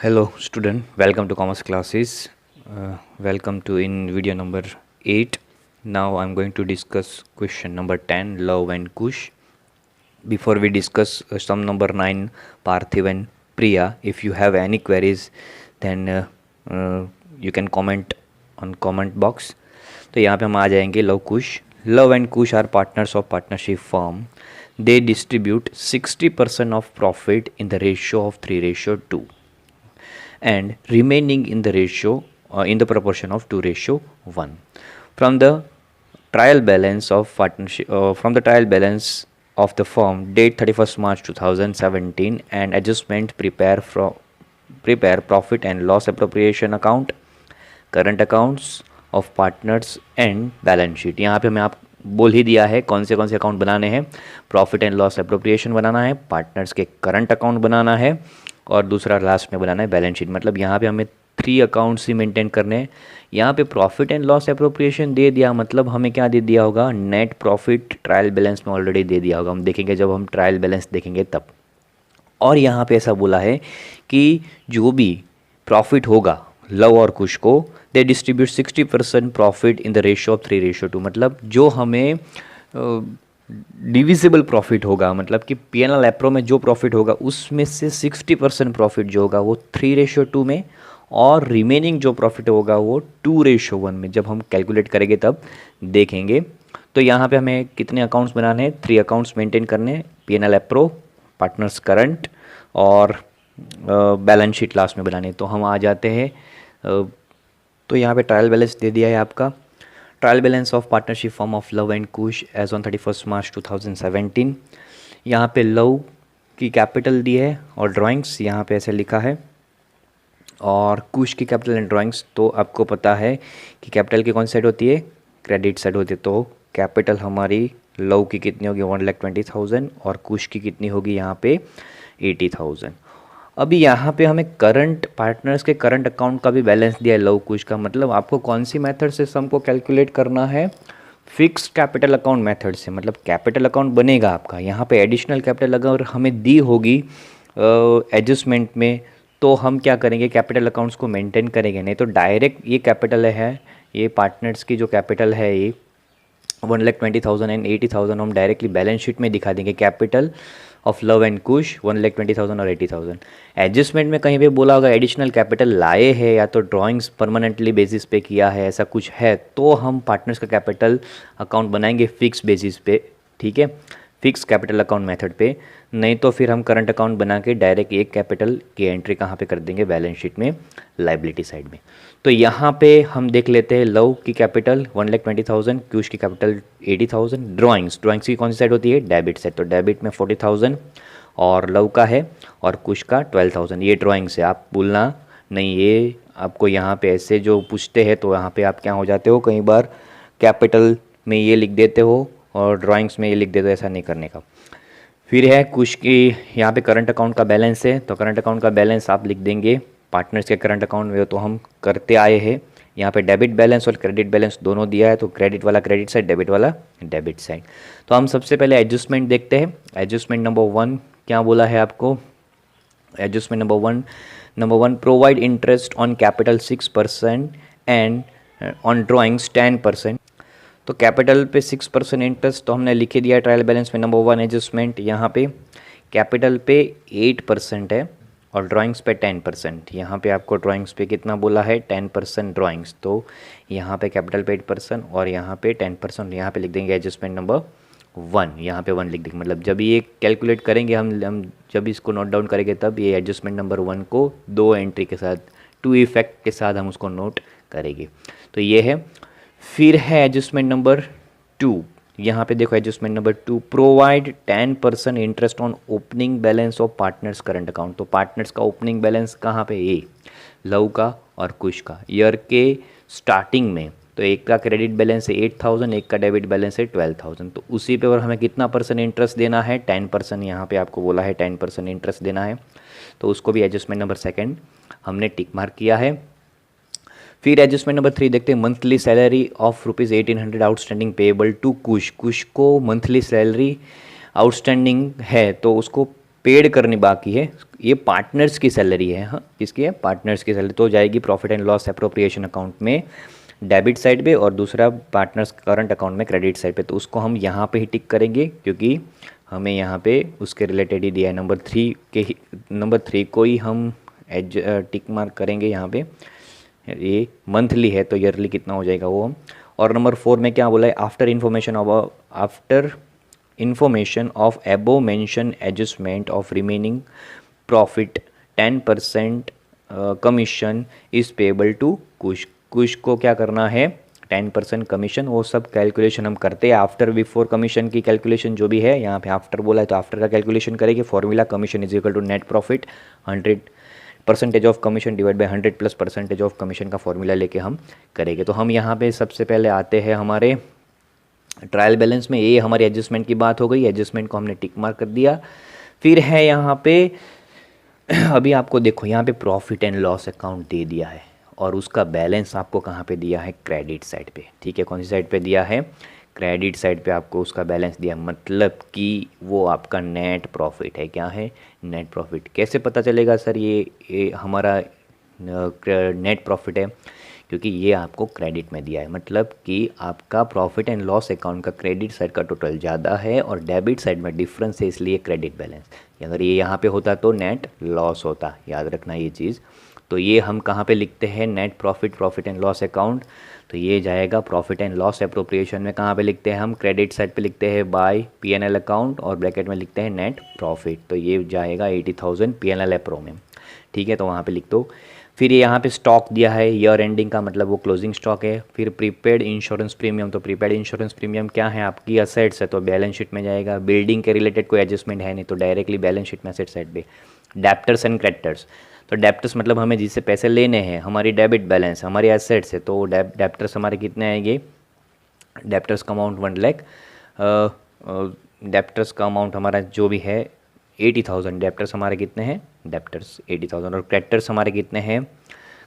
Hello student, welcome to commerce classes. Welcome to in video number 8. Now I'm going to discuss question number 10, Love and Kush. Before we discuss sum number 9, Parthiv and Priya, if you have any queries then you can comment on comment box. तो यहाँ पे हम आ जाएंगे love Kush. Love and Kush are partners of partnership firm. They distribute 60% of profit in the ratio of 3:2 and remaining in the ratio in the proportion of 2:1 from the trial balance of partnership from the trial balance of the firm date 31st March 2017 and adjustment prepare profit and loss appropriation account, current accounts of partners and balance sheet. यहाँ पे हमें आप बोल ही दिया है कौन से account बनाने हैं. प्रॉफिट एंड लॉस एप्रोप्रिएशन बनाना है, पार्टनर्स के करंट अकाउंट बनाना है और दूसरा लास्ट में बनाना है बैलेंस शीट. मतलब यहाँ पे हमें 3 अकाउंट्स ही मेंटेन करने हैं. यहाँ पे प्रॉफिट एंड लॉस एप्रोप्रिएशन दे दिया, मतलब हमें क्या दे दिया होगा, नेट प्रॉफिट ट्रायल बैलेंस में ऑलरेडी दे दिया होगा. हम देखेंगे जब हम ट्रायल बैलेंस देखेंगे तब. और यहाँ पे ऐसा बोला है कि जो भी प्रॉफिट होगा लव और कुश को, they distribute 60% profit in the ratio of 3:2. मतलब जो हमें डिविजिबल प्रॉफिट होगा, मतलब कि पीएनएल एप्रो में जो प्रॉफिट होगा उसमें से 60% प्रॉफिट जो होगा वो 3:2 में और रिमेनिंग जो प्रॉफिट होगा वो 2:1 में. जब हम कैलकुलेट करेंगे तब देखेंगे. तो यहाँ पे हमें कितने अकाउंट्स बनाने हैं, 3 अकाउंट्स मेंटेन करने हैं, पीएनएल एप्रो, पार्टनर्स करंट और बैलेंस शीट लास्ट में बनाने. तो हम आ जाते हैं. तो यहाँ पे ट्रायल बैलेंस दे दिया है आपका. Trial balance of partnership form of Luv and Kush as on 31st March 2017. यहाँ पे लव की कैपिटल दी है और ड्राइंग्स यहाँ पे ऐसे लिखा है, और कुश की कैपिटल एंड ड्राइंग्स तो आपको पता है कि कैपिटल की कौन सी साइड होती है, क्रेडिट साइड होती है. तो कैपिटल हमारी लव की कितनी होगी, 1,20,000 और कुश की कितनी होगी यहाँ पे 80,000. अभी यहाँ पे हमें करंट पार्टनर्स के करंट अकाउंट का भी बैलेंस दिया है लव कुश का. मतलब आपको कौन सी मेथड से सम को कैलकुलेट करना है, फिक्स्ड कैपिटल अकाउंट मेथड से. मतलब कैपिटल अकाउंट बनेगा आपका, यहाँ पे एडिशनल कैपिटल अगर हमें दी होगी एडजस्टमेंट में तो हम क्या करेंगे, कैपिटल अकाउंट्स को मेंटेन करेंगे. नहीं तो डायरेक्ट ये कैपिटल है, ये पार्टनर्स की जो कैपिटल है ये 1,20,000 एंड 80,000 हम डायरेक्टली बैलेंस शीट में दिखा देंगे. कैपिटल ऑफ लव एंड कुश 1,20,000 और 80,000. एडजस्टमेंट में कहीं पे बोला होगा एडिशनल कैपिटल लाए हैं या तो ड्राइंग्स परमानेंटली बेसिस पे किया है, ऐसा कुछ है तो हम पार्टनर्स का कैपिटल अकाउंट बनाएंगे फिक्स बेसिस पे. ठीक है, फिक्स कैपिटल अकाउंट मेथड पे. नहीं तो फिर हम करंट अकाउंट बना के डायरेक्ट एक कैपिटल की एंट्री कहाँ पे कर देंगे, बैलेंस शीट में, लाइबिलिटी साइड में. तो यहाँ पे हम देख लेते हैं लव की कैपिटल 1,20,000, कुश की कैपिटल 80,000. ड्राइंग्स की कौन सी साइड होती है, डेबिट साइड. तो डेबिट में 40,000 और लव का है और कुश का 12,000. ये ड्राइंग्स है, आप भूलना नहीं. ये आपको यहाँ पे ऐसे जो पूछते हैं तो यहाँ पे आप क्या हो जाते हो, कई बार कैपिटल में ये लिख देते हो और ड्राइंग्स में ये लिख देते हो, ऐसा नहीं करने का. फिर है कुश की, यहाँ पे करंट अकाउंट का बैलेंस है तो करंट अकाउंट का बैलेंस आप लिख देंगे पार्टनर्स के करंट अकाउंट में, तो हम करते आए हैं. यहाँ पे डेबिट बैलेंस और क्रेडिट बैलेंस दोनों दिया है, तो क्रेडिट वाला क्रेडिट साइड, डेबिट वाला डेबिट साइड. तो हम सबसे पहले एडजस्टमेंट देखते हैं. एडजस्टमेंट नंबर 1 क्या बोला है आपको, adjustment number one provide interest on capital 6% and on drawings 10%. तो कैपिटल पे 6% इंटरेस्ट तो हमने लिखे दिया ट्रायल बैलेंस में. नंबर 1 एडजस्टमेंट, यहाँ पे कैपिटल पे 8% है और ड्राइंग्स पे 10%. यहाँ पे आपको ड्राइंग्स पे कितना बोला है, 10% ड्राइंग्स. तो यहाँ पे कैपिटल पे 8% और यहाँ पे 10%. यहाँ पे लिख देंगे एडजस्टमेंट नंबर 1, यहाँ पे 1 लिख देंगे. मतलब जब ये कैलकुलेट करेंगे हम जब इसको नोट डाउन करेंगे तब ये एडजस्टमेंट नंबर 1 को 2 एंट्री के साथ, 2 इफेक्ट के साथ हम उसको नोट करेंगे. तो ये है. फिर है एडजस्टमेंट नंबर 2. यहाँ पे देखो adjustment number 2, provide 10% interest on opening balance of partners current account. तो पार्टनर्स का ओपनिंग बैलेंस कहाँ पे, ये लव का और कुश का ईयर के स्टार्टिंग में. तो एक का क्रेडिट बैलेंस है 8,000, एक का डेबिट बैलेंस है 12,000. तो उसी पे और हमें कितना परसेंट इंटरेस्ट देना है, 10%. यहाँ पे आपको बोला है 10% इंटरेस्ट देना है, तो उसको भी एडजस्टमेंट नंबर 2 हमने टिक मार्क किया है. फिर एडजस्टमेंट नंबर 3 देखते हैं. Monthly salary of ₹1,800 outstanding payable to Kush. Kush को मंथली सैलरी आउटस्टैंडिंग है तो उसको पेड करनी बाकी है, ये पार्टनर्स की सैलरी है। हाँ, किसकी है? पार्टनर्स की सैलरी। तो जाएगी profit and loss appropriation account में डेबिट साइड पे, और दूसरा पार्टनर्स करंट अकाउंट में क्रेडिट साइड पे। तो उसको हम यहाँ पे ही टिक करेंगे, क्योंकि हमें यहाँ पे उसके रिलेटेड ही दिया है। नंबर 3 को ही हम एज टिक मार्क करेंगे यहाँ पे। ये मंथली है तो ईयरली कितना हो जाएगा वो हम। और नंबर 4 में क्या बोला है? After information of above mentioned adjustment of remaining profit 10% commission is payable to Kush. Kush को क्या करना है? 10% कमीशन। वो सब कैलकुलेशन हम करते हैं आफ्टर बिफोर कमीशन की कैलकुलेशन जो भी है। यहाँ पे आफ्टर बोला है तो आफ्टर का कैलकुलेशन करेंगे। Formula commission is equal to net profit 100% of commission divide by 100 plus % of commission का फॉर्मूला लेके हम करेंगे। तो हम यहाँ पे सबसे पहले आते हैं हमारे ट्रायल बैलेंस में। ये हमारी एडजस्टमेंट की बात हो गई, एडजस्टमेंट को हमने टिक मार्क कर दिया। फिर है यहाँ पे अभी आपको देखो यहाँ पे प्रॉफिट एंड लॉस अकाउंट दे दिया है, और उसका बैलेंस आपको कहाँ पे दिया है? क्रेडिट साइड पे। ठीक है, कौन सी साइड पे दिया है? क्रेडिट साइड पे आपको उसका बैलेंस दिया, मतलब कि वो आपका नेट प्रॉफिट है। क्या है? Net profit. कैसे पता चलेगा सर ये हमारा नेट प्रॉफिट है? क्योंकि ये आपको क्रेडिट में दिया है, मतलब कि आपका प्रॉफिट एंड लॉस अकाउंट का क्रेडिट साइड का टोटल ज़्यादा है और डेबिट साइड में डिफरेंस है, इसलिए क्रेडिट बैलेंस। अगर ये यहाँ पे होता तो नेट लॉस होता, याद रखना ये चीज़। तो ये हम कहाँ पे लिखते हैं? Net profit and loss account. तो ये जाएगा प्रॉफिट एंड लॉस एप्रोप्रिएशन में। कहाँ पे लिखते हैं हम? क्रेडिट साइड पे लिखते हैं बाय P&L अकाउंट, और ब्रैकेट में लिखते हैं नेट प्रॉफिट। तो ये जाएगा 80,000 P&L एप्रो में। ठीक है, तो वहाँ पे लिख दो। फिर ये यहाँ पे स्टॉक दिया है ईयर एंडिंग का, मतलब वो क्लोजिंग स्टॉक है। फिर प्रीपेड इंश्योरेंस प्रीमियम, तो प्रीपेड इंश्योरेंस प्रीमियम क्या है? आपकी असेट्स है तो बैलेंस शीट में जाएगा। बिल्डिंग के रिलेटेड कोई एडजस्टमेंट है नहीं तो डायरेक्टली बैलेंस शीट में असेट साइड पे। डेप्टर्स एंड क्रेडिटर्स, तो डेप्टर्स मतलब हमें जिससे पैसे लेने हैं, हमारी डेबिट बैलेंस हमारी एसेट्स है, तो डेप्टर्स हमारे कितने आएंगे? डेप्टर्स का अमाउंट 1 लाख, डेप्टर्स का अमाउंट हमारा जो भी है 80,000। डेप्टर्स हमारे कितने हैं? डेप्टर्स 80,000। और क्रेडिटर्स हमारे कितने हैं?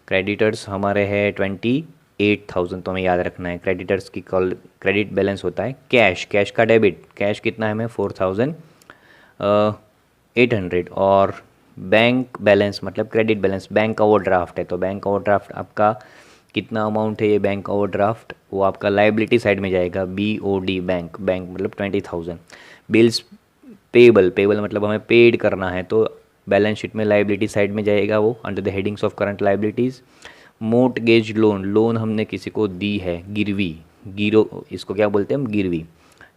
क्रेडिटर्स हमारे हैं 28,000। तो हमें याद रखना है क्रेडिटर्स की कॉल क्रेडिट बैलेंस होता है कैश। कैश का डेबिट, कैश कितना है हमें? 4,800। और बैंक बैलेंस मतलब क्रेडिट बैलेंस, बैंक ओवरड्राफ्ट है तो बैंक ओवरड्राफ्ट आपका कितना अमाउंट है? ये बैंक ओवरड्राफ्ट वो आपका लाइबिलिटी साइड में जाएगा, BOD बैंक मतलब 20,000। बिल्स पेबल मतलब हमें पेड करना है तो बैलेंस शीट में लाइबिलिटी साइड में जाएगा वो, under the headings of current liabilities. Mortgage loan हमने किसी को दी है, गिरो इसको क्या बोलते हैं हम? गिरवी।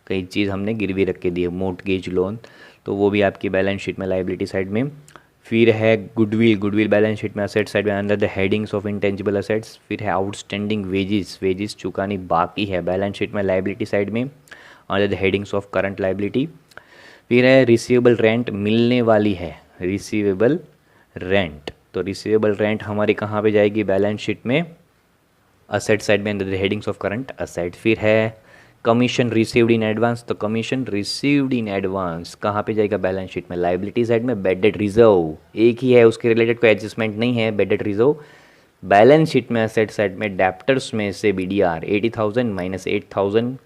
कई चीज़ हमने गिरवी रख के दी है, मोर्टगेज लोन, तो वो भी आपकी बैलेंस शीट में लाइबिलिटी साइड में। फिर है गुडविल बैलेंस शीट में असेट साइड में under the headings of intangible assets. फिर है आउटस्टैंडिंग वेजेस चुकानी बाकी है, बैलेंस शीट में लाइबिलिटी साइड में under the headings of current liability. फिर है रिसीवेबल रेंट मिलने वाली है, रिसीवेबल रेंट, तो रिसीवेबल रेंट हमारी कहाँ पे जाएगी? बैलेंस शीट में असेट साइड में under the headings of current asset. फिर है कमीशन रिसीव्ड इन एडवांस, तो कमीशन रिसीव्ड इन एडवांस कहाँ पे जाएगा? बैलेंस शीट में लाइबिलिटी साइड में। बैड डेट रिजर्व एक ही है, उसके रिलेटेड कोई एडजस्टमेंट नहीं है। Bad debt reserve balance sheet में असेट साइड में डेप्टर्स में से BDR 80,000 माइनस 8,000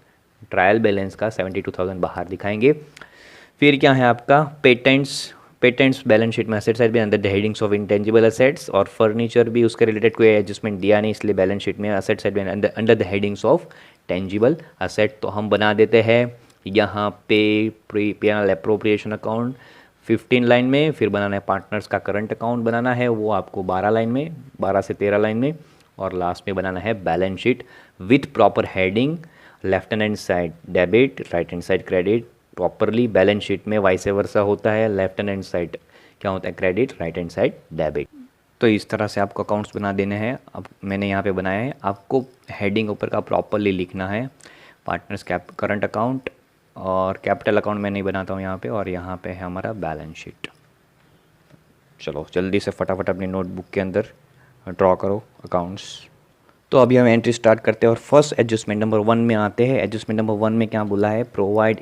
ट्रायल बैलेंस का 72,000 बाहर दिखाएंगे। फिर क्या है आपका? पेटेंट्स बैलेंस शीट में असेट साइड में अंदर the headings of intangible assets. और फर्नीचर भी उसके रिलेटेड कोई एडजस्टमेंट दिया नहीं, इसलिए बैलेंस शीट में असेट साइड में under the headings of tangible asset. तो हम बना देते हैं यहाँ पे P&L एप्रोप्रिएशन अकाउंट 15 लाइन में। फिर बनाना है पार्टनर्स का करंट अकाउंट बनाना है, वो आपको 12 लाइन में, 12 से 13 लाइन में। और लास्ट में बनाना है balance sheet with proper heading, left hand side debit, right hand side credit. Properly balance sheet में वाइस वर्सा होता है, लेफ्ट हैंड साइड क्या होता है? Credit, right hand side debit. तो इस तरह से आपको अकाउंट्स बना देने हैं। अब मैंने यहाँ पे बनाया है, आपको हेडिंग ऊपर का प्रॉपरली लिखना है। पार्टनर्स करंट अकाउंट और कैपिटल अकाउंट मैं नहीं बनाता हूँ यहाँ पे। और यहाँ पे है हमारा बैलेंस शीट। चलो जल्दी से फटाफट अपनी नोटबुक के अंदर ड्रॉ करो अकाउंट्स। तो अभी हम एंट्री स्टार्ट करते हैं और फर्स्ट एडजस्टमेंट नंबर 1 में आते हैं। एडजस्टमेंट नंबर 1 में क्या बोला है? Provide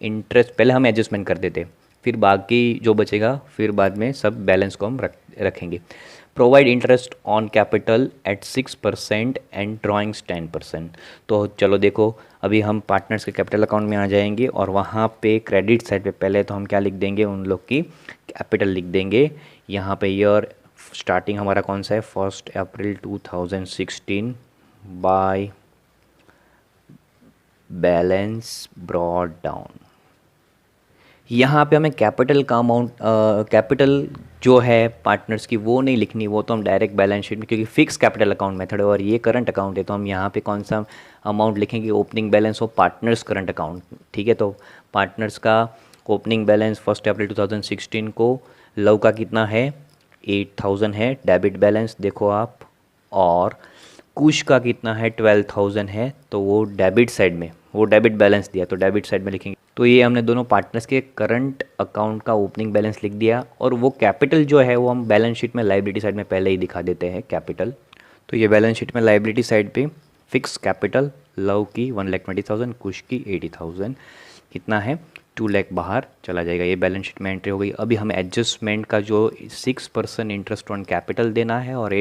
interest. पहले हम एडजस्टमेंट कर देते, फिर बाकी जो बचेगा फिर बाद में सब बैलेंस को हम रखेंगे। Provide interest on capital eight 6% and drawings 10%। तो चलो देखो, अभी हम पार्टनर्स के कैपिटल अकाउंट में आ जाएंगे और वहाँ पे क्रेडिट साइड पे पहले तो हम क्या लिख देंगे, उन लोग की कैपिटल लिख देंगे। यहाँ पे ईयर स्टार्टिंग हमारा कौन सा है, 1 अप्रैल 2016 बाय बैलेंस ब्रॉड डाउन। यहाँ पे हमें कैपिटल का अमाउंट, कैपिटल जो है पार्टनर्स की वो नहीं लिखनी, वो तो हम डायरेक्ट बैलेंस शीट में, क्योंकि फिक्स कैपिटल अकाउंट मेथड है और ये करंट अकाउंट है, तो हम यहाँ पे कौन सा अमाउंट लिखेंगे, opening balance of partners current account. ठीक है, तो पार्टनर्स का ओपनिंग बैलेंस 1 अप्रैल 2016 को लव का कितना है, 8000 है डेबिट बैलेंस देखो आप, और कुश का कितना है 12000 है, तो वो डेबिट साइड में, वो डेबिट बैलेंस दिया तो डेबिट साइड में लिखेंगे। तो ये हमने दोनों पार्टनर्स के करंट अकाउंट का ओपनिंग बैलेंस लिख दिया, और वो कैपिटल जो है वो हम बैलेंस शीट में लाइबिलिटी साइड में पहले ही दिखा देते हैं कैपिटल। तो ये बैलेंस शीट में लाइबिलिटी साइड पे फिक्स कैपिटल लव की 1,20,000, कुश की 80,000, कितना है 2 लाख बाहर चला जाएगा। ये बैलेंस शीट में एंट्री हो गई। अभी हमें एडजस्टमेंट का जो 6% इंटरेस्ट ऑन कैपिटल देना है और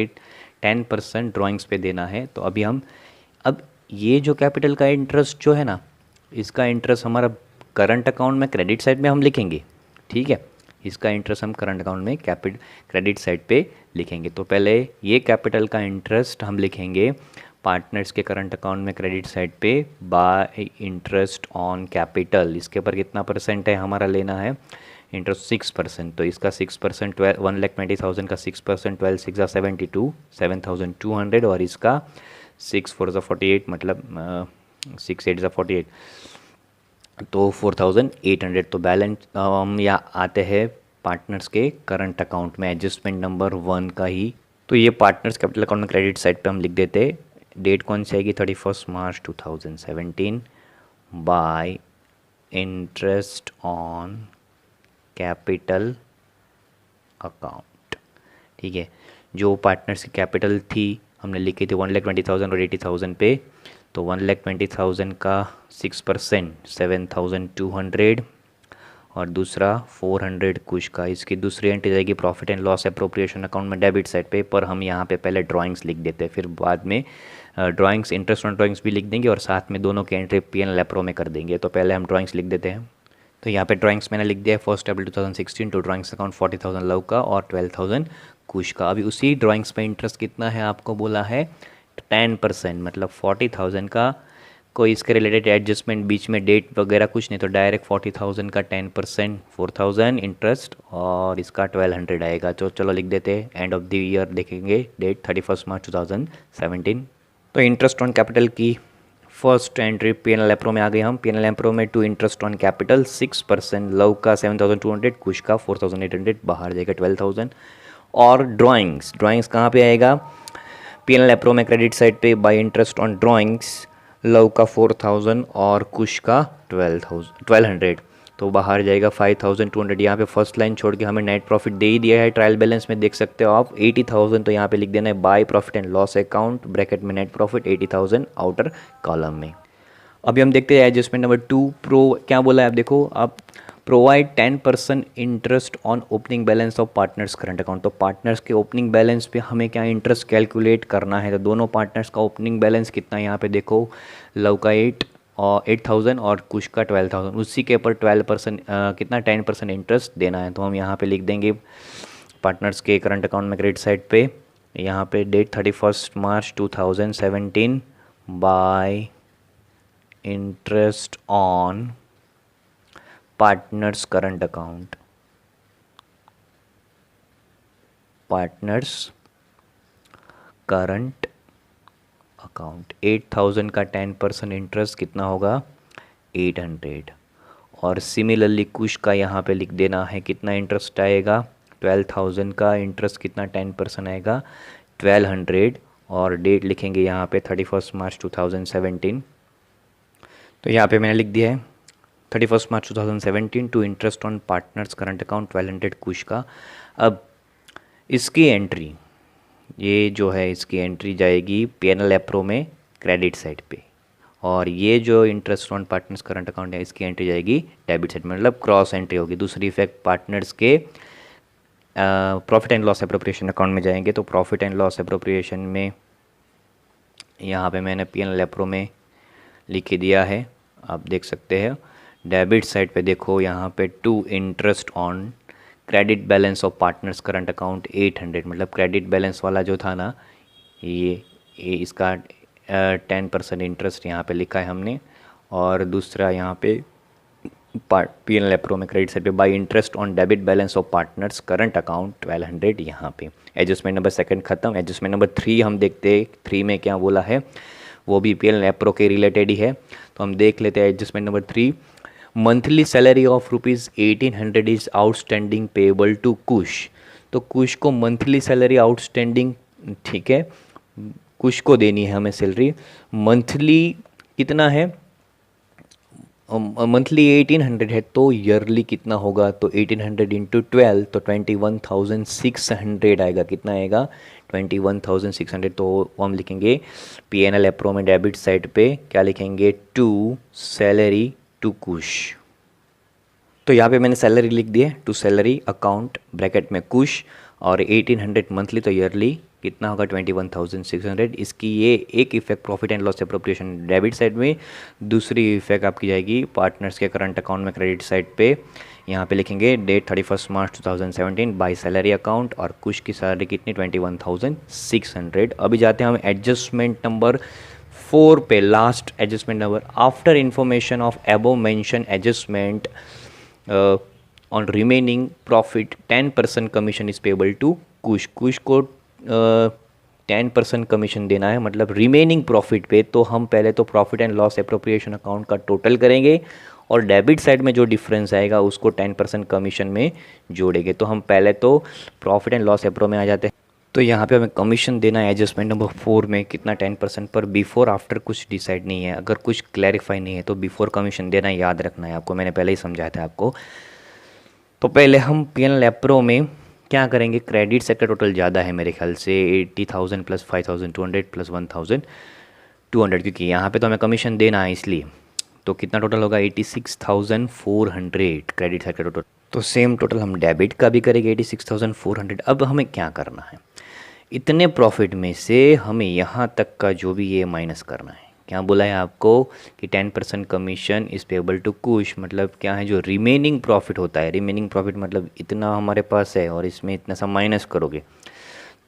10% ड्राइंग्स पे देना है। तो अभी हम, अब ये जो कैपिटल का इंटरेस्ट जो है ना, इसका इंटरेस्ट हमारा करंट अकाउंट में क्रेडिट साइड में हम लिखेंगे। ठीक है, इसका इंटरेस्ट हम करंट अकाउंट में क्रेडिट साइड पे लिखेंगे। तो पहले ये कैपिटल का इंटरेस्ट हम लिखेंगे पार्टनर्स के करंट अकाउंट में क्रेडिट साइड पे बाय इंटरेस्ट ऑन कैपिटल। इसके ऊपर कितना परसेंट है हमारा लेना है इंटरेस्ट, 6%। तो इसका 6% 1,20,000 का 6%, 12 6 72, 7,200, और इसका 6 4 48, मतलब 6 8 48, तो 4,800। तो बैलेंस हम यहाँ आते हैं पार्टनर्स के करंट अकाउंट में एडजस्टमेंट नंबर 1 का ही। तो ये पार्टनर्स कैपिटल अकाउंट में क्रेडिट साइड पे हम लिख देते, डेट कौन सी आएगी 31 March 2017 by interest on capital account. ठीक है, जो पार्टनर्स की कैपिटल थी हमने लिखी थी 1,20,000 और 80,000 पे, तो 1,20,000 का 6% 7,200, और दूसरा 400 कुछ का। इसकी दूसरी एंट्री जाएगी profit and loss appropriation account में डेबिट साइड पे, पर हम यहाँ पे पहले ड्राइंग्स लिख देते हैं, फिर बाद में ड्राइंग्स इंटरेस्ट ऑन ड्राइंग्स भी लिख देंगे और साथ में दोनों की एंट्री P&L एप्रो में कर देंगे। तो पहले हम ड्राइंग्स लिख देते हैं। तो यहाँ पे ड्राइंग्स मैंने लिख दिया है 1 अप्रैल 2016 टू ड्राइंग्स अकाउंट 40,000 लव का और 12,000 कुश का। अभी उसी ड्राइंग्स पे इंटरेस्ट कितना है आपको बोला है 10%, मतलब 40,000 का कोई इसके रिलेटेड एडजस्टमेंट बीच में डेट वगैरह कुछ नहीं, तो डायरेक्ट 40,000 का 10% 4,000 इंटरेस्ट और इसका 1,200 आएगा। तो चलो लिख देते हैं, एंड ऑफ द ईयर देखेंगे डेट 31 मार्च 2017। तो इंटरेस्ट ऑन कैपिटल की फर्स्ट एंट्री P&L एप्रो में आ गए हम। P&L एप्रो में to interest on capital 6%, Luv का 7,200, कुश का 4,800, बाहर जाएगा 12,000। और ड्राइंग्स कहाँ पे आएगा P&L एप्रो में क्रेडिट साइड पे bye interest on drawings, love का 4,000 और कुश का 1,200, तो बाहर जाएगा 5,200। यहाँ पे फर्स्ट लाइन छोड़ के हमें नेट प्रॉफिट दे ही दिया है, ट्रायल बैलेंस में देख सकते हो आप 80,000, तो यहाँ पे लिख देना है by profit and loss account bracket में नेट प्रॉफिट 80,000 आउटर कॉलम में। अभी हम देखते हैं एडजस्टमेंट नंबर 2 प्रो क्या बोला है। आप देखो, आप provide 10% interest on opening balance of partners current account. तो पार्टनर्स के ओपनिंग बैलेंस पे हमें क्या इंटरेस्ट कैलकुलेट करना है। तो दोनों पार्टनर्स का ओपनिंग बैलेंस कितना है यहाँ पे देखो, लव का 8,000 और कुश का 12,000, उसी के ऊपर 12% कितना 10% इंटरेस्ट देना है। तो हम यहाँ पे लिख देंगे पार्टनर्स के करंट अकाउंट में क्रेडिट साइड पे, यहाँ पे date 31 March 2017 by interest on partners current account, partners current account 8,000 का 10% इंटरेस्ट कितना होगा 800, और सिमिलरली कुश का यहाँ पे लिख देना है कितना इंटरेस्ट आएगा 12,000 का इंटरेस्ट कितना 10% आएगा 1,200, और डेट लिखेंगे यहाँ पे 31 मार्च 2017। तो यहाँ पे मैंने लिख दिया है 31 March 2017 to interest on partners current account 1,200 Kush का। अब इसकी एंट्री, ये जो है इसकी एंट्री जाएगी P&L एप्रो में क्रेडिट साइड पे, और ये जो interest on partners current account है इसकी एंट्री जाएगी डेबिट साइड में, मतलब क्रॉस एंट्री होगी। दूसरी इफेक्ट पार्टनर्स के profit and loss appropriation account में जाएंगे। तो प्रॉफिट एंड लॉस एप्रोप्रिएशन में यहाँ पे मैंने P&L एप्रो में लिख के दिया है, आप देख सकते हैं। डेबिट साइड पे देखो यहाँ पे to interest on credit balance of partners current account 800, मतलब क्रेडिट बैलेंस वाला जो था ना, ये इसका 10% इंटरेस्ट यहाँ पे लिखा है हमने। और दूसरा यहाँ पे पी एन एल एप्रो में क्रेडिट साइड पे by interest on debit balance of partners current account 1200 यहाँ पे। एडजस्टमेंट नंबर सेकंड खत्म। एडजस्टमेंट नंबर 3 हम देखते हैं, 3 में क्या बोला है, वो भी पी एन एल एप्रो के रिलेटेड ही है, तो हम देख लेते हैं। Adjustment number 3, monthly salary of ₹1800 is outstanding payable to Kush. तो कुश को मंथली सैलरी आउटस्टैंडिंग, ठीक है, कुश को देनी है हमें सैलरी। मंथली कितना है, मंथली 1800 है, तो ईयरली कितना होगा, तो 1800 इंटू 12 तो 21,600 आएगा। कितना आएगा, 21,600। तो हम लिखेंगे पी एन एल एप्रो में डेबिट साइड पे क्या लिखेंगे, टू सैलरी टू कुश। तो यहाँ पे मैंने सैलरी लिख दी है, टू सैलरी अकाउंट ब्रैकेट में कुश, और 1800 मंथली, तो ईयरली कितना होगा 21,600। इसकी ये एक effect profit and loss appropriation debit side में, दूसरी इफेक्ट आपकी जाएगी पार्टनर्स के करंट अकाउंट में क्रेडिट साइड पे। यहाँ पे लिखेंगे date 31 March 2017 by salary account, और कुछ की सैलरी कितनी 21,600। अभी जाते हैं हम एडजस्टमेंट नंबर 4 पे, last adjustment number. After information of above mentioned adjustment on remaining profit 10% commission is payable to Kush. Kush को 10% कमीशन देना है, मतलब रिमेनिंग प्रॉफिट पे। तो हम पहले तो profit and loss appropriation account का टोटल करेंगे, और डेबिट साइड में जो डिफरेंस आएगा उसको 10% कमीशन में जोड़ेंगे। तो हम पहले तो प्रॉफिट एंड लॉस एप्रो में आ जाते हैं। तो यहाँ पे हमें कमीशन देना है एडजस्टमेंट नंबर 4 में, कितना 10%, पर बिफोर आफ्टर कुछ डिसाइड नहीं है। अगर कुछ क्लैरिफाई नहीं है तो बिफोर कमीशन देना याद रखना है आपको, मैंने पहले ही समझाया था आपको। तो पहले हम पी एन एल एप्रो में क्या करेंगे, क्रेडिट साइड का टोटल ज़्यादा है मेरे ख्याल से 80,000 प्लस 5,200 प्लस 1,200, क्योंकि यहाँ पे तो हमें कमीशन देना है इसलिए। तो कितना टोटल होगा 86,400 क्रेडिट साइड का टोटल। तो सेम टोटल हम डेबिट का भी करेंगे 86,400। अब हमें क्या करना है, इतने प्रॉफिट में से हमें यहाँ तक का जो भी ये माइनस करना है। क्या बोला है आपको कि 10% कमीशन इज पेबल टू कुश, मतलब क्या है, जो रिमेनिंग प्रॉफिट होता है, रिमेनिंग प्रॉफिट मतलब इतना हमारे पास है और इसमें इतना सा माइनस करोगे,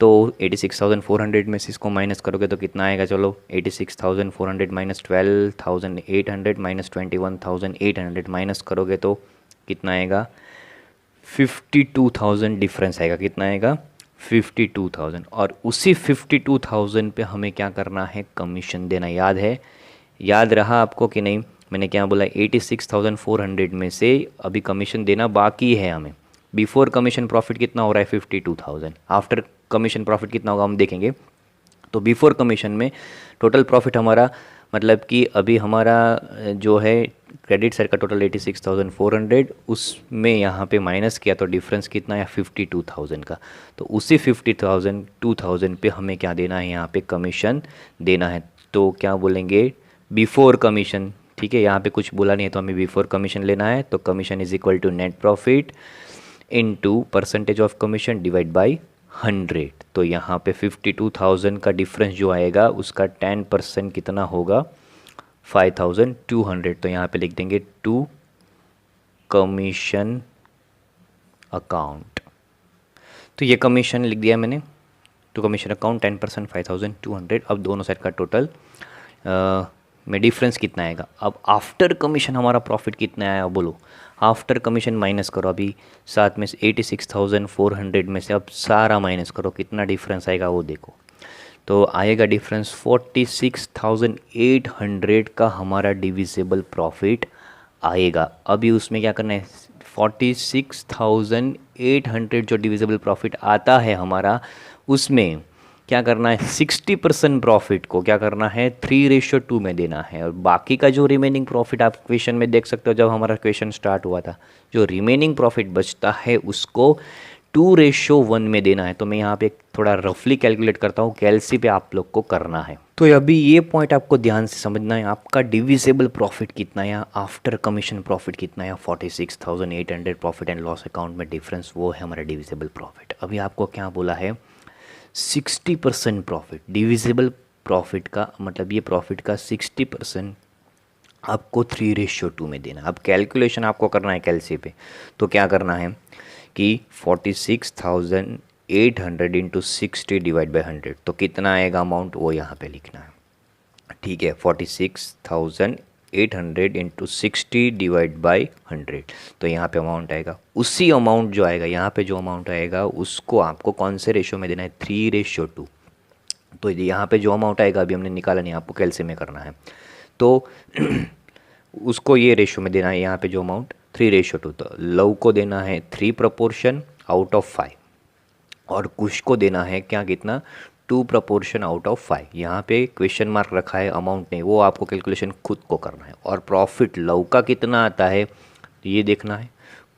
तो 86,400 में से इसको माइनस करोगे तो कितना आएगा, चलो 86,400 माइनस 12,800 माइनस 21,800 माइनस करोगे तो कितना आएगा 52,000 डिफरेंस आएगा। कितना आएगा 52,000। और उसी 52,000 पे हमें क्या करना है, कमीशन देना। याद है, याद रहा आपको कि नहीं, मैंने क्या बोला, 86,400 में से अभी कमीशन देना बाकी है हमें। बिफोर कमीशन प्रॉफिट कितना हो रहा है 52,000, आफ्टर कमीशन प्रॉफिट कितना होगा हम देखेंगे। तो बिफोर कमीशन में टोटल प्रॉफिट हमारा, मतलब कि अभी हमारा जो है क्रेडिट साइड का टोटल 86,400, उसमें यहाँ पे माइनस किया तो डिफरेंस कितना है 52,000 का। तो उसी 52,000 पे हमें क्या देना है, यहाँ पे कमीशन देना है। तो क्या बोलेंगे, बिफोर कमीशन, ठीक है, यहाँ पे कुछ बोला नहीं है तो हमें बिफोर कमीशन लेना है। तो commission is equal to net profit into percentage of commission divide by 100। तो यहाँ पे 52,000 का डिफरेंस जो आएगा उसका 10% कितना होगा 5,200। तो यहाँ पे लिख देंगे टू कमीशन अकाउंट। तो ये कमीशन लिख दिया मैंने, टू कमीशन अकाउंट 10% 5,200। अब दोनों साइड का टोटल में डिफरेंस कितना आएगा। अब आफ्टर कमीशन हमारा प्रॉफिट कितना आया बोलो, आफ्टर कमीशन माइनस करो। अभी साथ में 86,400 में से अब सारा माइनस करो, कितना डिफरेंस आएगा वो देखो। तो आएगा डिफरेंस 46,800 का हमारा डिविजिबल प्रॉफिट आएगा। अभी उसमें क्या करना है, 46,800 जो डिविजिबल प्रॉफिट आता है हमारा, उसमें क्या करना है 60% प्रॉफिट को क्या करना है 3:2 में देना है। और बाकी का जो रिमेनिंग प्रॉफिट आप क्वेश्चन में देख सकते हो, जब हमारा क्वेश्चन स्टार्ट हुआ था, जो रिमेनिंग प्रॉफिट बचता है उसको 2:1 में देना है। तो मैं यहाँ पे थोड़ा रफली कैलकुलेट करता हूँ, कैलसी पे आप लोग को करना है। तो अभी ये पॉइंट आपको ध्यान से समझना है, आपका डिविजिबल प्रॉफिट कितना है, आफ्टर कमीशन प्रॉफिट कितना है, 46,800 प्रॉफिट एंड लॉस अकाउंट में डिफरेंस, वो है हमारा डिविजिबल प्रॉफिट। अभी आपको क्या बोला है 60% प्रॉफिट, डिविजिबल प्रॉफिट का मतलब ये प्रॉफिट का 60% आपको 3:2 में देना। अब कैलकुलेशन आपको करना है कैलसी पे, तो क्या करना है कि 46,800 इंटू 60 डिवाइड बाई 100, तो कितना आएगा अमाउंट वो यहाँ पे लिखना है। ठीक है, 46,800 इंटू 60 डिवाइड बाई 100, तो यहाँ पे अमाउंट आएगा। उसी अमाउंट जो आएगा यहाँ पे, जो अमाउंट आएगा उसको आपको कौन से रेशो में देना है, 3:2। तो यहाँ पे जो अमाउंट आएगा अभी हमने निकाला नहीं, आपको कैलसी में करना है, तो उसको ये रेशो में देना है। यहाँ पे जो अमाउंट 3:2, तो लव को देना है 3 प्रपोर्शन आउट ऑफ 5, और कुश को देना है क्या, कितना, 2 प्रपोर्शन आउट ऑफ 5। यहाँ पे क्वेश्चन मार्क रखा है, अमाउंट नहीं, वो आपको कैलकुलेशन खुद को करना है। और प्रॉफिट लव का कितना आता है ये देखना है,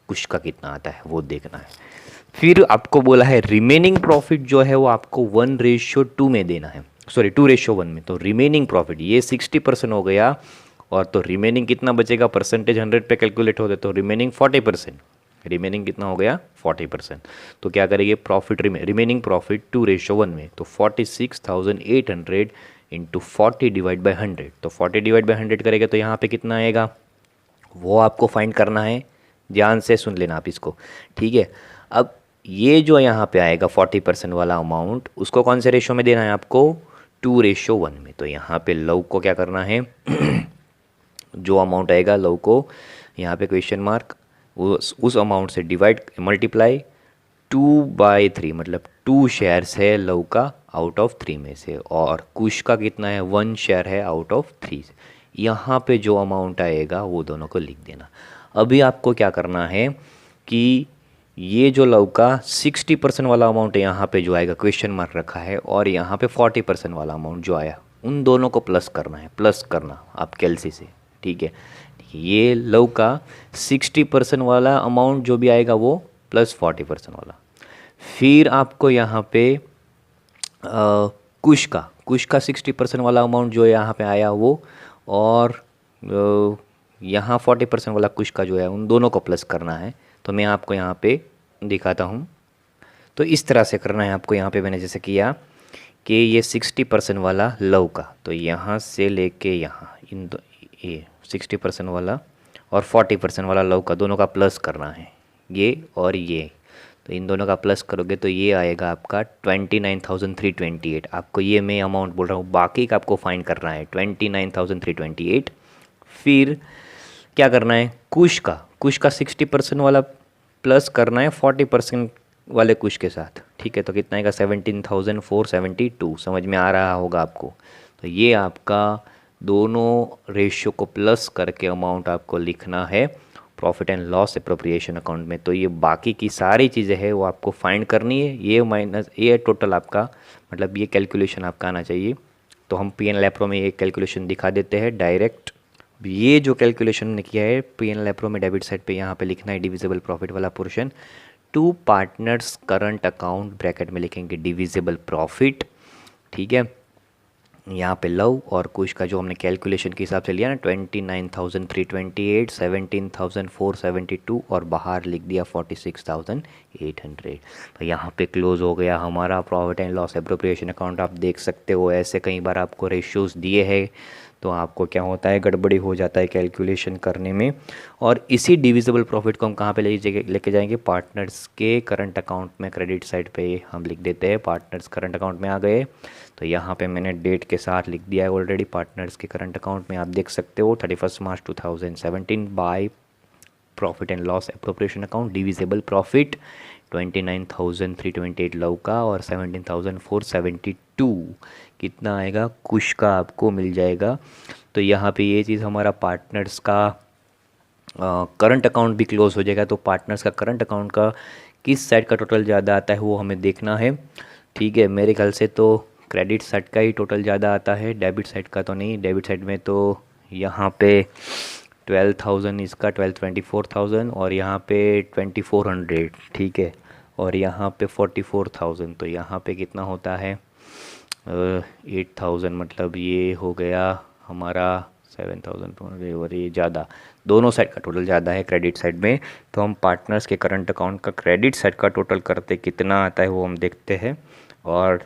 कुश का कितना आता है वो देखना है। फिर आपको बोला है रिमेनिंग प्रॉफिट जो है वो आपको 1:2 में देना है, सॉरी 2:1 में। तो रिमेनिंग प्रॉफिट ये 60% हो गया, और तो रिमेनिंग कितना बचेगा, परसेंटेज 100 पे कैलकुलेट होते, तो रिमेनिंग 40%, रिमेनिंग कितना हो गया 40%। तो क्या करेंगे, प्रॉफिट रिमेनिंग प्रॉफिट 2:1 में, तो 46,800 इंटू 40 डिवाइड बाई 100, तो 40 डिवाइड बाई 100 करेगा तो यहाँ पे कितना आएगा वो आपको फाइंड करना है। ध्यान से सुन लेना आप इसको, ठीक है। अब ये जो यहाँ पे आएगा 40% वाला अमाउंट, उसको कौन से रेशो में देना है आपको, 2:1 में। तो यहाँ पे लव को क्या करना है जो अमाउंट आएगा लव को, यहाँ पे क्वेश्चन मार्क, उस अमाउंट से डिवाइड मल्टीप्लाई 2/3, मतलब 2 शेयर्स है लव का आउट ऑफ 3 में से, और कुश का कितना है 1 शेयर है आउट ऑफ 3 से। यहाँ पे जो अमाउंट आएगा वो दोनों को लिख देना। अभी आपको क्या करना है कि ये जो लव का 60% वाला अमाउंट है यहाँ पे जो आएगा, क्वेश्चन मार्क रखा है, और यहाँ पे 40% वाला अमाउंट जो आया, उन दोनों को प्लस करना है, प्लस करना आप कैलसी से, ठीक है। ये लव का 60% वाला अमाउंट जो भी आएगा वो प्लस 40% वाला। फिर आपको यहाँ पे कुश का 60% वाला अमाउंट जो यहाँ पे आया वो, और यहाँ 40% वाला कुश का जो है, उन दोनों को प्लस करना है। तो मैं आपको यहाँ पे दिखाता हूँ। तो इस तरह से करना है आपको। यहाँ पे मैंने जैसे किया कि ये 60% वाला लव का, तो यहाँ से लेके यहाँ ये 60% वाला और 40% वाला लव का, दोनों का प्लस करना है, ये और ये। तो इन दोनों का प्लस करोगे तो ये आएगा आपका 29,328। आपको ये मैं अमाउंट बोल रहा हूँ, बाकी का आपको फाइंड करना है 29,328। फिर क्या करना है, कुश का 60% वाला प्लस करना है 40% वाले कुश के साथ, ठीक है। तो कितना आएगा 17,472, समझ में आ रहा होगा आपको। तो ये आपका दोनों रेशियो को प्लस करके अमाउंट आपको लिखना है profit and loss appropriation account में। तो ये बाकी की सारी चीज़ें हैं वो आपको फाइंड करनी है, ये माइनस ये टोटल आपका, मतलब ये कैलकुलेशन आपका आना चाहिए। तो हम पी एन एल एप्रो में ये कैलकुलेशन दिखा देते हैं डायरेक्ट। ये जो कैलकुलेशन ने किया है पी एन एल एप्रो में, डेबिट साइड पे यहाँ पे लिखना है डिविजिबल प्रॉफिट वाला portion, to partners current account, bracket में लिखेंगे डिविजिबल प्रॉफिट, ठीक है। यहाँ पे लव और कुश का जो हमने कैलकुलेशन के हिसाब से लिया ना 29,328, 17,472 और बाहर लिख दिया 46,800। तो यहाँ पे क्लोज हो गया हमारा profit and loss appropriation account. आप देख सकते हो ऐसे कई बार आपको रेशियोज दिए हैं तो आपको क्या होता है, गड़बड़ी हो जाता है कैलकुलेशन करने में। और इसी डिविजिबल प्रॉफिट को हम कहाँ पे लेके जाएंगे, पार्टनर्स के करंट अकाउंट में, क्रेडिट साइड पे हम लिख देते हैं पार्टनर्स करंट अकाउंट में आ गए। तो यहाँ पे मैंने डेट के साथ लिख दिया है ऑलरेडी, पार्टनर्स के करंट अकाउंट में आप देख सकते हो 31 March 2017 by profit and loss appropriation account, divisible profit 29,328 love का और 17,472 कितना आएगा कुश का आपको मिल जाएगा। तो यहाँ पे ये चीज़ हमारा पार्टनर्स का करंट अकाउंट भी क्लोज हो जाएगा। तो पार्टनर्स का करंट अकाउंट का किस साइड का टोटल ज़्यादा आता है वो हमें देखना है, ठीक है। मेरे ख्याल से तो क्रेडिट साइड का ही टोटल ज़्यादा आता है, डेबिट साइड का तो नहीं। डेबिट साइड में तो यहाँ पे 12,000 इसका, 24,000 और यहाँ पे 2,400, ठीक है। और यहाँ पे 44,000, तो यहाँ पे कितना होता है 8,000, मतलब ये हो गया हमारा 7,200। और ये ज़्यादा, दोनों साइड का टोटल ज़्यादा है क्रेडिट साइड में। तो हम पार्टनर्स के करंट अकाउंट का क्रेडिट साइड का टोटल करते कितना आता है वो हम देखते हैं, और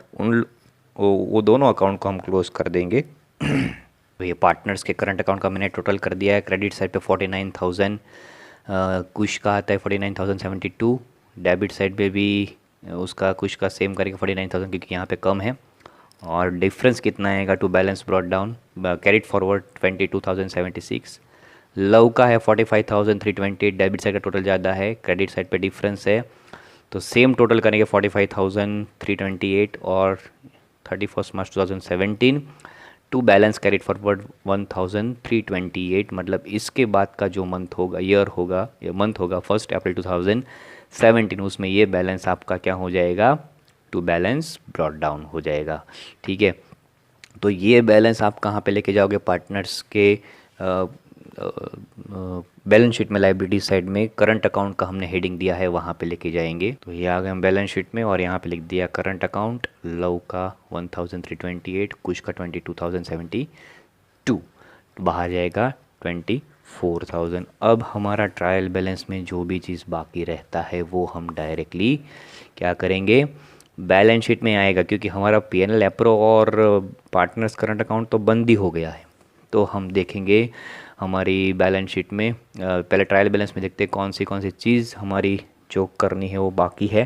वो दोनों अकाउंट को हम क्लोज कर देंगे तो ये पार्टनर्स के करंट अकाउंट का मैंने टोटल कर दिया है। क्रेडिट साइड पे 49,000 कुछ का आता है 49,072। डेबिट साइड पे भी उसका कुछ का सेम करेंगे 49,000 क्योंकि यहाँ पे कम है। और डिफरेंस कितना आएगा to balance brought down carried forward 22,076। Luv का है 45,320। डेबिट साइड का टोटल ज़्यादा है, क्रेडिट साइड पे डिफरेंस है, तो सेम टोटल करेंगे 45,328 और 31 March 2017 to balance carried forward 1,328। मतलब इसके बाद का जो मंथ होगा, ईयर होगा या मंथ होगा 1 अप्रैल 2017, उसमें ये बैलेंस आपका क्या हो जाएगा, टू बैलेंस ब्रॉट डाउन हो जाएगा। ठीक है, तो ये बैलेंस आप कहाँ पे लेके जाओगे, पार्टनर्स के बैलेंस शीट में लाइबिलिटी साइड में करंट अकाउंट का हमने हेडिंग दिया है, वहाँ पे लेके जाएंगे। तो ये आ गए हम बैलेंस शीट में और यहाँ पे लिख दिया करंट अकाउंट, लव का 1,328, कुछ का 22,072, बाहर जाएगा 24,000। अब हमारा ट्रायल बैलेंस में जो भी चीज़ बाकी रहता है वो हम डायरेक्टली क्या करेंगे, बैलेंस शीट में आएगा, क्योंकि हमारा पीएनएल एप्रो और पार्टनर्स करंट अकाउंट तो बंद ही हो गया है। तो हम देखेंगे हमारी बैलेंस शीट में पहले ट्रायल बैलेंस में देखते हैं कौन सी चीज़ हमारी जो करनी है वो बाकी है।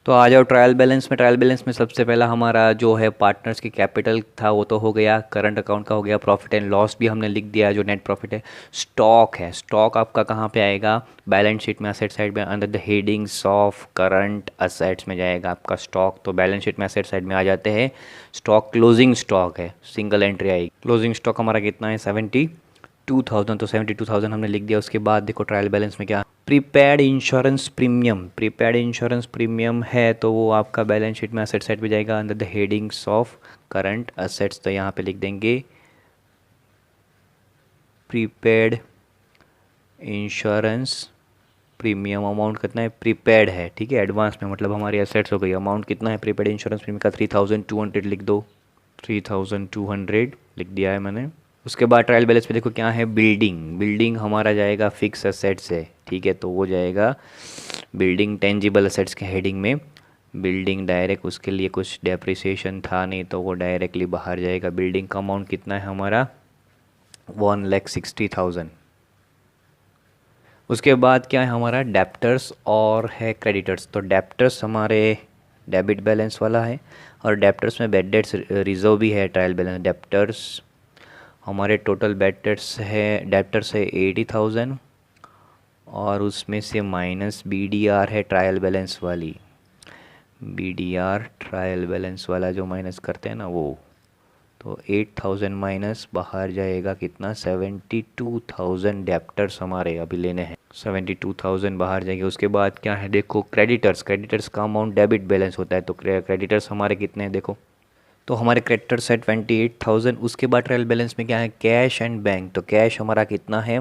तो आ जाओ ट्रायल बैलेंस में। ट्रायल बैलेंस में सबसे पहला हमारा जो है पार्टनर्स की कैपिटल था वो तो हो गया, करंट अकाउंट का हो गया, प्रॉफिट एंड लॉस भी हमने लिख दिया जो नेट प्रॉफिट है। स्टॉक है, स्टॉक आपका कहाँ पे आएगा, बैलेंस शीट में असेट साइड में under the headings of current assets में जाएगा आपका स्टॉक। तो बैलेंस शीट में असेट साइड में आ जाते हैं स्टॉक, क्लोजिंग स्टॉक है, सिंगल एंट्री आएगी। क्लोजिंग स्टॉक हमारा कितना है 72,000, तो 72,000 हमने लिख दिया। उसके बाद देखो ट्रायल बैलेंस में क्या, prepaid insurance premium, prepaid insurance premium है तो वो आपका बैलेंस शीट में असेट साइड पे जाएगा under the headings of current assets. तो यहाँ पे लिख देंगे प्रीपेड इंश्योरेंस प्रीमियम, अमाउंट कितना है, प्रीपेड है, ठीक है, एडवांस में, मतलब हमारी असेट्स हो गई। अमाउंट कितना है प्रीपेड इंश्योरेंस प्रीमियम का 3,200 लिख दो, 3,200 लिख दिया है मैंने। उसके बाद ट्रायल बैलेंस पे देखो क्या है, बिल्डिंग, बिल्डिंग हमारा जाएगा फिक्स असेट्स है, ठीक है, तो वो जाएगा बिल्डिंग टेंजिबल असेट्स के हेडिंग में। बिल्डिंग डायरेक्ट उसके लिए कुछ डेप्रिसिएशन था नहीं तो वो डायरेक्टली बाहर जाएगा। बिल्डिंग का अमाउंट कितना है हमारा 1,60,000। उसके बाद क्या है हमारा डेप्टर्स और है क्रेडिटर्स। तो डेप्टर्स हमारे डेबिट बैलेंस वाला है और डेप्टर्स में बैड डेट्स रिजर्व भी है ट्रायल बैलेंस। डेप्टर्स हमारे टोटल डेप्टर्स है 80,000 और उसमें से माइनस BDR है ट्रायल बैलेंस वाली, BDR ट्रायल बैलेंस वाला जो माइनस करते हैं ना वो, तो 8,000 माइनस बाहर जाएगा कितना 72,000 डेप्टर्स हमारे अभी लेने हैं, 72,000 बाहर जाएंगे। उसके बाद क्या है देखो क्रेडिटर्स, क्रेडिटर्स का अमाउंट डेबिट बैलेंस होता है, तो क्रेडिटर्स हमारे कितने हैं देखो, तो हमारे क्रेडिटर्स है 28,000। उसके बाद ट्रायल बैलेंस में क्या है कैश एंड बैंक, तो कैश हमारा कितना है,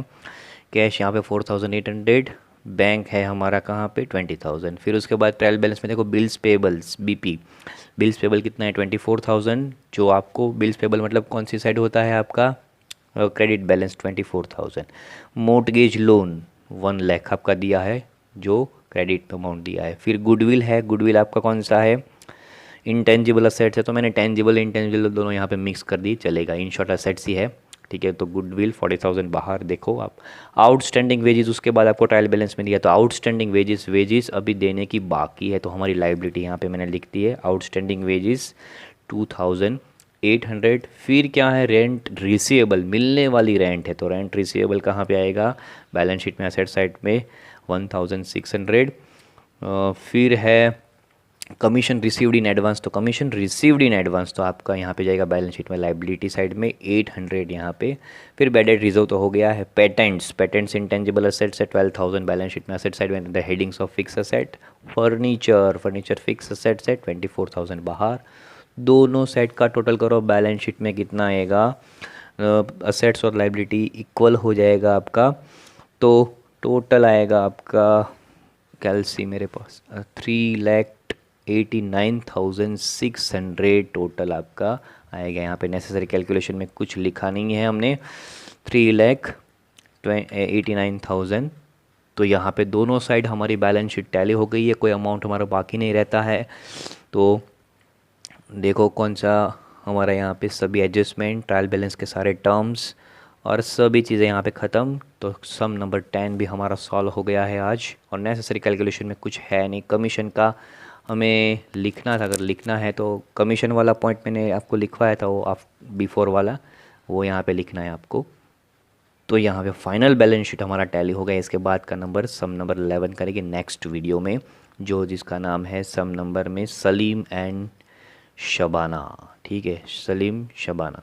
कैश यहाँ पे 4,800, बैंक है हमारा कहाँ पे 20,000। फिर उसके बाद ट्रायल बैलेंस में देखो bills payables BP, bills payable कितना है 24,000, जो आपको बिल्स पेबल मतलब कौन सी साइड होता है आपका credit balance 24,000। Mortgage loan 1 lakh आपका दिया है जो क्रेडिट अमाउंट दिया है। फिर गुडविल है, गुडविल आपका कौन सा है, इंटेंजिबल असेट्स है, तो मैंने टेंजिबल इंटेंजिबल दोनों यहाँ पे मिक्स कर दी, चलेगा, इन शॉर्ट असेट्स ही है, ठीक है। तो गुडविल 40,000 बाहर देखो आप। आउटस्टैंडिंग वेजेस उसके बाद आपको ट्रायल बैलेंस में दिया, तो आउटस्टैंडिंग वेजेस अभी देने की बाकी है, तो हमारी लाइबिलिटी यहाँ पे मैंने लिख दी है आउटस्टैंडिंग वेजेस 2,800। फिर क्या है रेंट रिसीवेबल, मिलने वाली रेंट है, तो रेंट रिसीवेबल कहाँ पे आएगा बैलेंस शीट में असेट साइड में 1,600। फिर है कमीशन रिसीव्ड इन एडवांस, तो कमीशन रिसीव्ड इन एडवांस तो आपका यहाँ पे जाएगा बैलेंस शीट में लाइबिलिटी साइड में 800 यहाँ पे। फिर बैडेड रिजर्व तो हो गया है। पेटेंट्स इंटेंजिबल असेट्स है 12,000 बैलेंस शीट में असेट साइड में the headings of fix asset. Furniture fix assets है 24,000 बाहर। दोनों सेट का टोटल करो बैलेंस शीट में कितना आएगा, असेट्स और लाइबिलिटी इक्वल हो जाएगा आपका, तो टोटल आएगा आपका कैलसी मेरे पास 3,89,600 टोटल आपका आएगा। यहाँ पे नेसेसरी कैलकुलेशन में कुछ लिखा नहीं है हमने, 3,89,000। तो यहाँ पे दोनों साइड हमारी बैलेंस शीट टैली हो गई है, कोई अमाउंट हमारा बाकी नहीं रहता है। तो देखो कौन सा हमारा यहाँ पे सभी एडजस्टमेंट, ट्रायल बैलेंस के सारे टर्म्स और सभी चीज़ें यहाँ पे ख़त्म। तो सम नंबर 10 भी हमारा सॉल्व हो गया है आज। और नेसेसरी कैलकुलेशन में कुछ है नहीं। कमीशन का हमें लिखना था, अगर लिखना है तो कमीशन वाला पॉइंट मैंने आपको लिखवाया था, वो आप बिफोर वाला वो यहाँ पे लिखना है आपको। तो यहाँ पे फाइनल बैलेंस शीट हमारा टैली हो गया। इसके बाद का नंबर सम नंबर 11 करेंगे नेक्स्ट वीडियो में, जो जिसका नाम है सम नंबर में सलीम एंड शबाना। ठीक है, सलीम शबाना।